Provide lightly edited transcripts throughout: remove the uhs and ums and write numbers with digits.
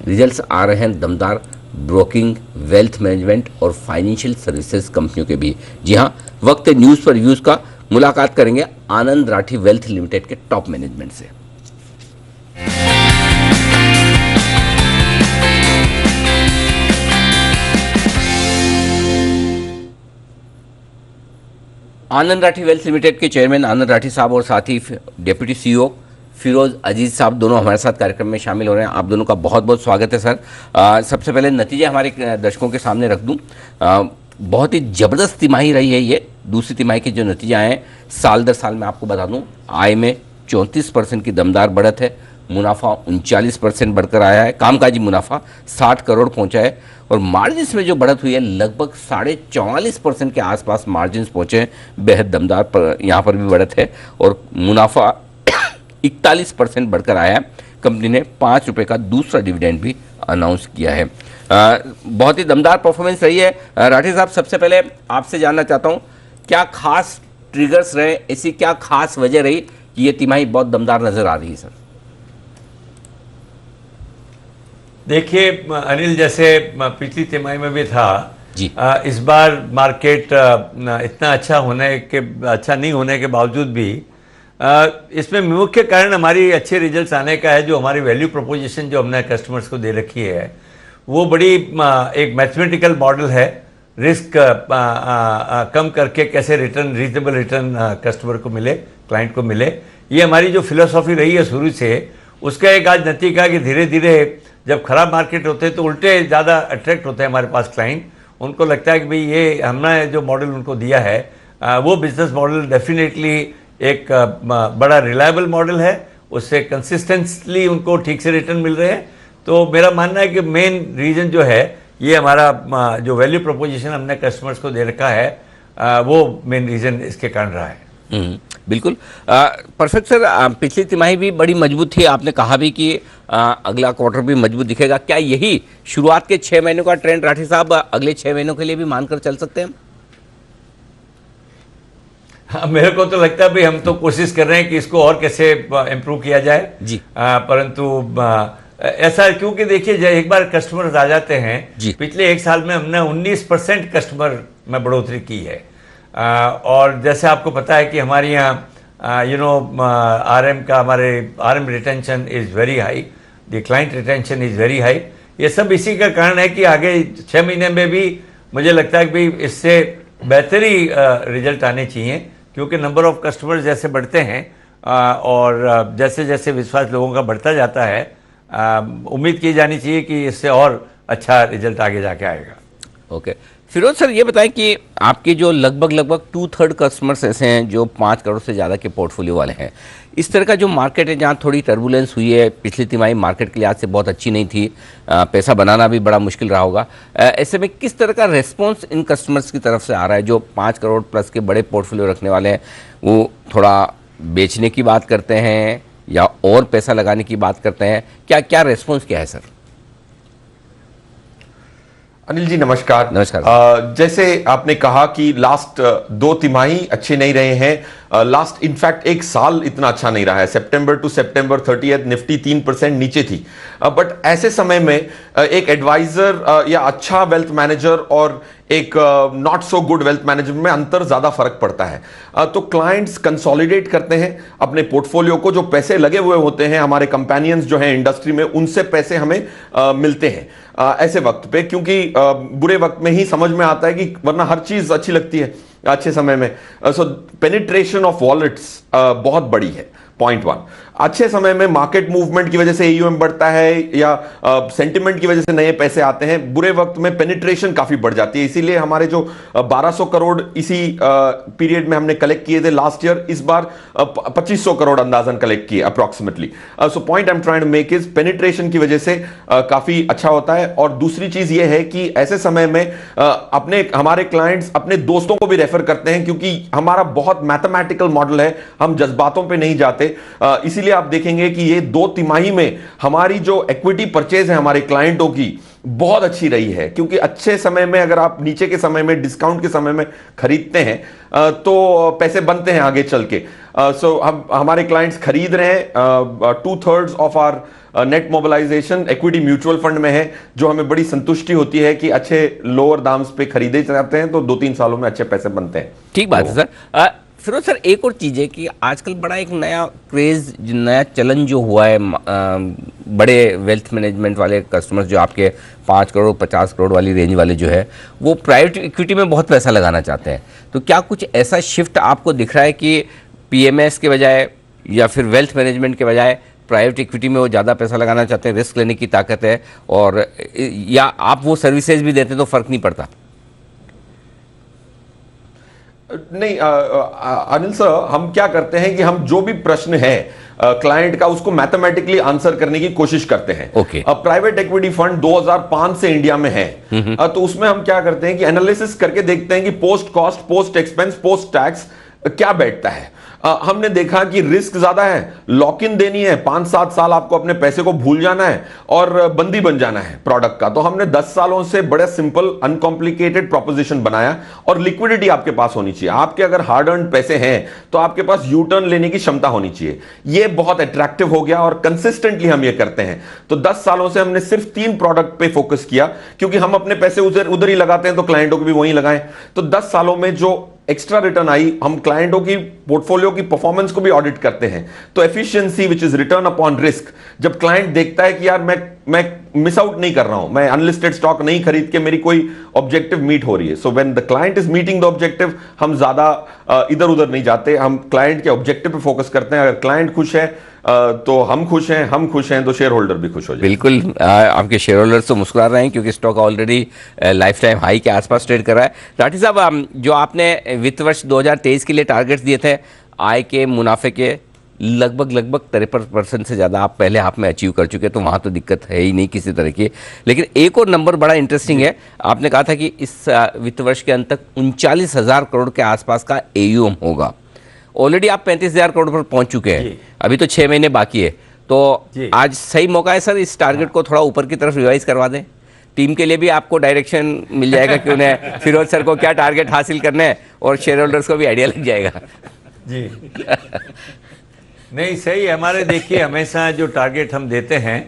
Results आ रहे हैं दमदार ब्रोकिंग, वेल्थ मैनेजमेंट और फाइनेंशियल सर्विसेज कंपनियों के भी। जी हाँ, वक्त है न्यूज़ पर व्यूज़ का। मुलाकात करेंगे आनंद राठी वेल्थ लिमिटेड के टॉप मैनेजमेंट से। आनंद राठी वेल्थ लिमिटेड के चेयरमैन आनंद राठी साहब और साथ ही डेप्यूटी सीईओ फिरोज अजीज साहब दोनों हमारे साथ कार्यक्रम में शामिल हो रहे हैं। आप दोनों का बहुत बहुत स्वागत है सर। सबसे पहले नतीजे हमारे दर्शकों के सामने रख दूं। बहुत ही ज़बरदस्त तिमाही रही है ये। दूसरी तिमाही के जो नतीजे आए हैं साल दर साल में आपको बता दूं, आय में 34% की दमदार बढ़त है, मुनाफा 39% बढ़कर आया है, कामकाजी मुनाफा 60 करोड़ पहुंचा है और मार्जिन्स में जो बढ़त हुई है लगभग 44.5% के आसपास मार्जिन्स पहुंचे हैं। बेहद दमदार पर यहाँ पर भी बढ़त है और मुनाफा 41% बढ़कर आया है। कंपनी ने 5 रुपये का दूसरा डिविडेंड भी अनाउंस किया है। बहुत ही दमदार परफॉर्मेंस रही है। राठी साहब, सबसे पहले आपसे जानना चाहता हूँ, क्या खास ट्रिगर्स रहे, ऐसी क्या खास वजह रही कि ये तिमाही बहुत दमदार नजर आ रही है सर? देखिए अनिल, जैसे पिछली तिमाही में भी था जी, इस बार मार्केट इतना अच्छा नहीं होने के बावजूद भी इसमें मुख्य कारण हमारी अच्छे रिजल्ट्स आने का है। जो हमारी वैल्यू प्रोपोजिशन जो हमने कस्टमर्स को दे रखी है वो बड़ी एक मैथमेटिकल मॉडल है। रिस्क कम करके कैसे रिटर्न, रीजनेबल रिटर्न कस्टमर को मिले, क्लाइंट को मिले, ये हमारी जो फिलोसॉफी रही है शुरू से, उसका एक आज नतीजा कि धीरे धीरे जब खराब मार्केट होते हैं तो उल्टे ज़्यादा अट्रैक्ट होते हैं हमारे पास क्लाइंट। उनको लगता है कि भाई ये हमने जो मॉडल उनको दिया है वो बिजनेस मॉडल डेफिनेटली एक बड़ा रिलायबल मॉडल है, उससे कंसिस्टेंटली उनको ठीक से रिटर्न मिल रहे हैं। तो मेरा मानना है कि मेन रीज़न जो है ये हमारा जो वैल्यू प्रोपोजिशन हमने कस्टमर्स को दे रखा है वो मेन रीज़न इसके कारण रहा है। बिल्कुल परफेक्ट सर। पिछली तिमाही भी बड़ी मजबूत थी, आपने कहा भी कि अगला क्वार्टर भी मजबूत दिखेगा। क्या यही शुरुआत के 6 महीनों का ट्रेंड राठी साहब अगले 6 महीनों के लिए भी मानकर चल सकते हैं? हाँ, मेरे को तो लगता है भाई हम तो कोशिश कर रहे हैं कि इसको और कैसे इम्प्रूव किया जाए जी। परंतु ऐसा क्योंकि देखिए जब एक बार कस्टमर्स आ जाते हैं, पिछले एक साल में हमने 19% कस्टमर में बढ़ोतरी की है। और जैसे आपको पता है कि हमारे यहाँ RM retention is very high, the client retention is very high. ये सब इसी का कारण है कि आगे 6 महीने में भी मुझे लगता है कि भाई इससे बेहतरी रिजल्ट आने चाहिए, क्योंकि नंबर ऑफ कस्टमर्स जैसे बढ़ते हैं और जैसे जैसे विश्वास लोगों का बढ़ता जाता है, उम्मीद की जानी चाहिए कि इससे और अच्छा रिजल्ट आगे जाके आएगा। ओके फिरोज सर, ये बताएं कि आपके जो लगभग 2/3 कस्टमर्स ऐसे हैं जो 5 करोड़ से ज़्यादा के पोर्टफोलियो वाले हैं। इस तरह का जो मार्केट है जहाँ थोड़ी टर्बुलेंस हुई है, पिछली तिमाही मार्केट के लिहाज से बहुत अच्छी नहीं थी, पैसा बनाना भी बड़ा मुश्किल रहा होगा। ऐसे में किस तरह का रेस्पॉन्स इन कस्टमर्स की तरफ से आ रहा है जो 5 करोड़ प्लस के बड़े पोर्टफोलियो रखने वाले हैं? वो थोड़ा बेचने की बात करते हैं या और पैसा लगाने की बात करते हैं? क्या रेस्पॉन्स क्या है सर? अनिल जी नमस्कार। नमस्कार। जैसे आपने कहा कि लास्ट 2 तिमाही अच्छे नहीं रहे हैं, लास्ट इनफैक्ट एक साल इतना अच्छा नहीं रहा है। सितंबर टू सितंबर 30 निफ्टी 3% नीचे थी। बट ऐसे समय में एक एडवाइजर या अच्छा वेल्थ मैनेजर और एक not so good wealth manager में अंतर ज्यादा फर्क पड़ता है। तो क्लाइंट्स कंसोलिडेट करते हैं अपने पोर्टफोलियो को, जो पैसे लगे हुए होते हैं हमारे कंपेनियंस जो हैं इंडस्ट्री में, उनसे पैसे हमें मिलते हैं ऐसे वक्त पे, क्योंकि बुरे वक्त में ही समझ में आता है कि वरना हर चीज अच्छी लगती है अच्छे समय में। सो पेनिट्रेशन ऑफ वॉलेट्स बहुत बड़ी है, पॉइंट 1। अच्छे समय में मार्केट मूवमेंट की वजह से एयूएम बढ़ता है या सेंटिमेंट की वजह से नए पैसे आते हैं, बुरे वक्त में पेनिट्रेशन काफी बढ़ जाती है। इसीलिए हमारे जो 1200 करोड़ इसी पीरियड में हमने कलेक्ट किए थे लास्ट ईयर, इस बार 2500 करोड़ अंदाजन कलेक्ट किए approximately. So point I am trying to make is penetration की वजह से काफी अच्छा होता है। और दूसरी चीज ये है कि ऐसे समय में हमारे क्लाइंट्स अपने दोस्तों को भी रेफर करते हैं, क्योंकि हमारा बहुत मैथमेटिकल मॉडल है, हम जज्बातों पर नहीं जाते। इसीलिए आप देखेंगे कि ये 2 तिमाही में हमारी जो इक्विटी परचेज है हमारे क्लाइंटों की, बहुत अच्छी रही है, क्योंकि अच्छे समय में अगर आप नीचे के समय में, डिस्काउंट के समय में खरीदते हैं तो पैसे बनते हैं आगे चल के। सो हम हमारे क्लाइंट्स खरीद रहे हैं। 2/3 of our net mobilisation equity mutual fund में है, जो हमें बड़ी संतुष्टि होती है कि अच्छे लोअर दाम्स पे खरीदे जाते हैं तो 2-3 सालों में अच्छे पैसे बनते हैं। ठीक बात है सर। फिरोज सर, एक और चीज़ है कि आजकल बड़ा एक नया क्रेज़, नया चलन जो हुआ है, बड़े वेल्थ मैनेजमेंट वाले कस्टमर्स जो आपके 5 करोड़ 50 करोड़ वाली रेंज वाले जो है, वो प्राइवेट इक्विटी में बहुत पैसा लगाना चाहते हैं। तो क्या कुछ ऐसा शिफ्ट आपको दिख रहा है कि पीएमएस के बजाय या फिर वेल्थ मैनेजमेंट के बजाय प्राइवेट इक्विटी में वो ज़्यादा पैसा लगाना चाहते हैं, रिस्क लेने की ताकत है, और या आप वो सर्विसेज भी देते हैं तो फ़र्क नहीं पड़ता? नहीं अनिल सर, हम क्या करते हैं कि हम जो भी प्रश्न है क्लाइंट का, उसको मैथमेटिकली आंसर करने की कोशिश करते हैं। ओके। प्राइवेट इक्विटी फंड 2005 से इंडिया में है। तो उसमें हम क्या करते हैं कि एनालिसिस करके देखते हैं कि post cost, post expense, post tax क्या बैठता है। हमने देखा कि रिस्क ज्यादा है, लॉक इन देनी है, 5-7 साल आपको अपने पैसे को भूल जाना है और बंदी बन जाना है प्रोडक्ट का। तो हमने 10 सालों से बड़ा सिंपल अनकॉम्प्लिकेटेड प्रोपोजिशन बनाया, और लिक्विडिटी आपके पास होनी चाहिए। आपके अगर हार्ड अर्न पैसे हैं तो आपके पास यू टर्न लेने की क्षमता होनी चाहिए। ये बहुत अट्रैक्टिव हो गया और कंसिस्टेंटली हम ये करते हैं। तो 10 सालों से हमने सिर्फ 3 प्रोडक्ट पे फोकस किया, क्योंकि हम अपने पैसे उधर ही लगाते हैं तो क्लाइंटों को भी वहीं लगाएं। तो 10 सालों में जो एक्स्ट्रा रिटर्न आई, हम क्लाइंटों की पोर्टफोलियो की परफॉर्मेंस को भी ऑडिट करते हैं। तो efficiency which is return upon risk, जब क्लाइंट देखता है कि यार मैं मिस आउट नहीं कर रहा हूं, मैं अनलिस्टेड स्टॉक नहीं खरीद के मेरी कोई ऑब्जेक्टिव मीट हो रही है, so when the client is meeting the objective, हम ज्यादा इधर उधर नहीं जाते, हम क्लाइंट के ऑब्जेक्टिव पे फोकस करते हैं। अगर क्लाइंट खुश है तो हम खुश हैं तो शेयर होल्डर भी खुश हो जाए। बिल्कुल, आपके शेयर होल्डर्स तो मुस्कुरा रहे हैं क्योंकि stock already life time high के आसपास ट्रेड कर रहा है। राठी साहब, जो आपने वित्त वर्ष 2023 के लिए टारगेट्स दिए थे, आय के, मुनाफे के लगभग 53% से ज़्यादा आप पहले हाफ में अचीव कर चुके हैं, तो वहाँ तो दिक्कत है ही नहीं किसी तरह की। लेकिन एक और नंबर बड़ा इंटरेस्टिंग है, आपने कहा था कि इस वित्त वर्ष के अंत तक 39,000 करोड़ के आसपास का AUM होगा। ऑलरेडी आप 35,000 करोड़ पर पहुंच चुके हैं, अभी तो 6 महीने बाकी है। तो आज सही मौका है सर, इस टारगेट को थोड़ा ऊपर की तरफ रिवाइज करवा दें। टीम के लिए भी आपको डायरेक्शन मिल जाएगा कि उन्हें फिरोज सर को क्या टारगेट हासिल करना है, और शेयर होल्डर्स को भी आइडिया लग जाएगा। जी नहीं, सही है। हमारे देखिए, हमेशा जो टारगेट हम देते हैं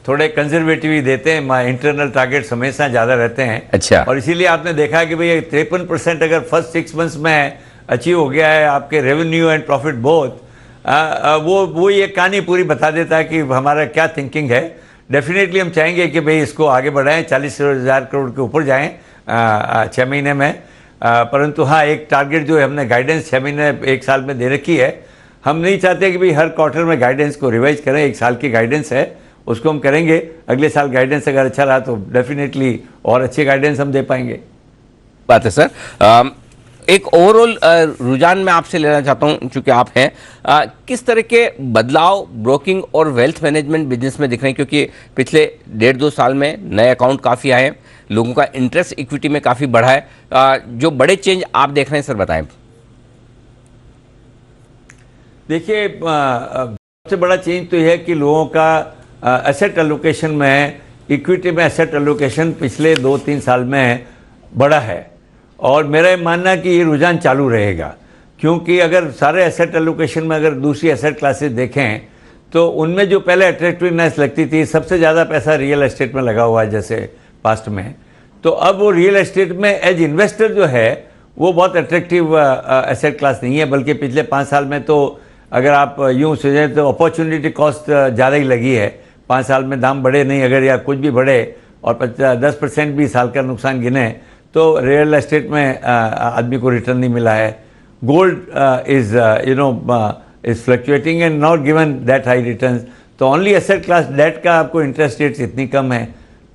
थोड़े कंजर्वेटिव ही देते हैं, इंटरनल टारगेट्स हमेशा ज़्यादा रहते हैं। अच्छा। और इसीलिए आपने देखा कि भाई 53% अगर फर्स्ट 6 मंथ्स में अचीव हो गया है आपके रेवेन्यू एंड प्रॉफिट बोथ, वो ये कहानी पूरी बता देता है कि हमारा क्या थिंकिंग है। डेफिनेटली हम चाहेंगे कि भाई इसको आगे बढ़ाएं, 40,000 करोड़ के ऊपर जाएं 6 महीने में। परंतु हाँ, एक टारगेट जो है हमने गाइडेंस 6 महीने 1 साल में दे रखी है। हम नहीं चाहते कि भाई हर क्वार्टर में गाइडेंस को रिवाइज करें। 1 साल की गाइडेंस है, उसको हम करेंगे। अगले साल गाइडेंस अगर अच्छा रहा तो डेफिनेटली और अच्छे गाइडेंस हम दे पाएंगे। बात है सर। एक ओवरऑल रुझान मैं आपसे लेना चाहता हूं, चूंकि आप हैं, किस तरह के बदलाव ब्रोकिंग और वेल्थ मैनेजमेंट बिजनेस में दिख रहे हैं? क्योंकि पिछले 1.5-2 साल में नए अकाउंट काफ़ी आए हैं, लोगों का इंटरेस्ट इक्विटी में काफ़ी बढ़ा है। जो बड़े चेंज आप देख रहे हैं सर, बताएं। देखिए, सबसे बड़ा चेंज तो यह है कि लोगों का एसेट एलोकेशन में, इक्विटी में एसेट एलोकेशन पिछले 2-3 साल में बढ़ा है। और मेरा मानना है कि ये रुझान चालू रहेगा, क्योंकि अगर सारे एसेट एलोकेशन में अगर दूसरी एसेट क्लासेस देखें तो उनमें जो पहले अट्रैक्टिवनेस लगती थी, सबसे ज़्यादा पैसा रियल एस्टेट में लगा हुआ है जैसे पास्ट में, तो अब वो रियल एस्टेट में एज इन्वेस्टर जो है वो बहुत अट्रैक्टिव एसेट क्लास नहीं है। बल्कि पिछले 5 साल में तो अगर आप यूँ सोचें तो अपॉर्चुनिटी कॉस्ट ज़्यादा ही लगी है। 5 साल में दाम बढ़े नहीं, अगर या कुछ भी बढ़े और 10% भी साल का नुकसान गिने तो रियल एस्टेट में आदमी को रिटर्न नहीं मिला है। Gold is is fluctuating and not given that high returns. तो ओनली एसेट क्लास डेट का आपको इंटरेस्ट रेट्स इतनी कम है।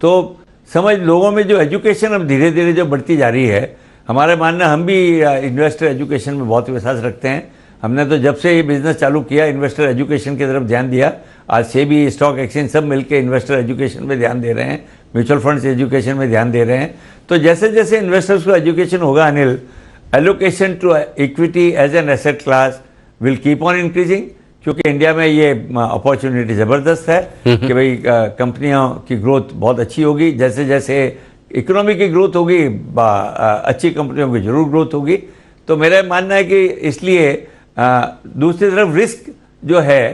तो समझ लोगों में जो एजुकेशन अब धीरे धीरे जो बढ़ती जा रही है, हमारा मानना, हम भी इन्वेस्टर एजुकेशन में बहुत विश्वास रखते हैं। हमने तो जब से ये बिज़नेस चालू किया इन्वेस्टर एजुकेशन की तरफ ध्यान दिया। आज से भी स्टॉक एक्सचेंज सब मिलकर इन्वेस्टर एजुकेशन में ध्यान दे रहे हैं, म्यूचुअल फंड्स एजुकेशन में ध्यान दे रहे हैं। तो जैसे जैसे इन्वेस्टर्स को एजुकेशन होगा Anil, allocation to equity as an asset class will keep on increasing, क्योंकि इंडिया में ये अपॉर्चुनिटी ज़बरदस्त है कि भाई कंपनियों की ग्रोथ बहुत अच्छी होगी। जैसे जैसे इकोनॉमी की ग्रोथ होगी, अच्छी कंपनियों की जरूर ग्रोथ होगी। तो मेरा मानना है कि इसलिए दूसरी तरफ रिस्क जो है,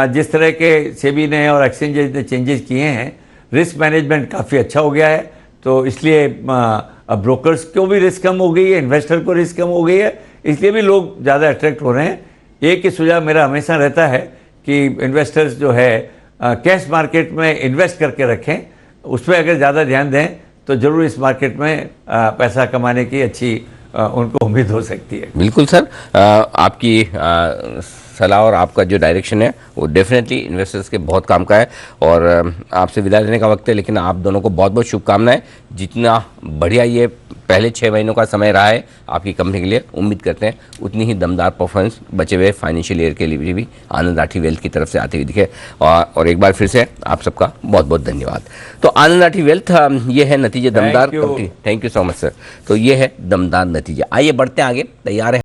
जिस तरह के सेबी ने और एक्सचेंजेस ने चेंजेस किए हैं, रिस्क मैनेजमेंट काफ़ी अच्छा हो गया है। तो इसलिए ब्रोकर्स को भी रिस्क कम हो गई है, इन्वेस्टर को रिस्क कम हो गई है, इसलिए भी लोग ज़्यादा अट्रैक्ट हो रहे हैं। एक ही सुझाव मेरा हमेशा रहता है कि इन्वेस्टर्स जो है कैश मार्केट में इन्वेस्ट करके रखें, उस पर अगर ज़्यादा ध्यान दें तो ज़रूर इस मार्केट में पैसा कमाने की अच्छी उनको उम्मीद हो सकती है। बिल्कुल सर, आपकी सलाह और आपका जो डायरेक्शन है वो डेफिनेटली इन्वेस्टर्स के बहुत काम का है। और आपसे विदा लेने का वक्त है, लेकिन आप दोनों को बहुत बहुत शुभकामनाएं। जितना बढ़िया ये पहले 6 महीनों का समय रहा है आपकी कंपनी के लिए, उम्मीद करते हैं उतनी ही दमदार परफॉर्मेंस बचे हुए फाइनेंशियल ईयर के लिए भी आनंद राठी वेल्थ की तरफ से आती हुई दिखे। और एक बार फिर से आप सबका बहुत बहुत धन्यवाद। तो आनंद राठी वेल्थ, ये है नतीजे दमदार company. Thank you so much sir. तो ये है दमदार नतीजे। आइए बढ़ते हैं आगे, तैयार है।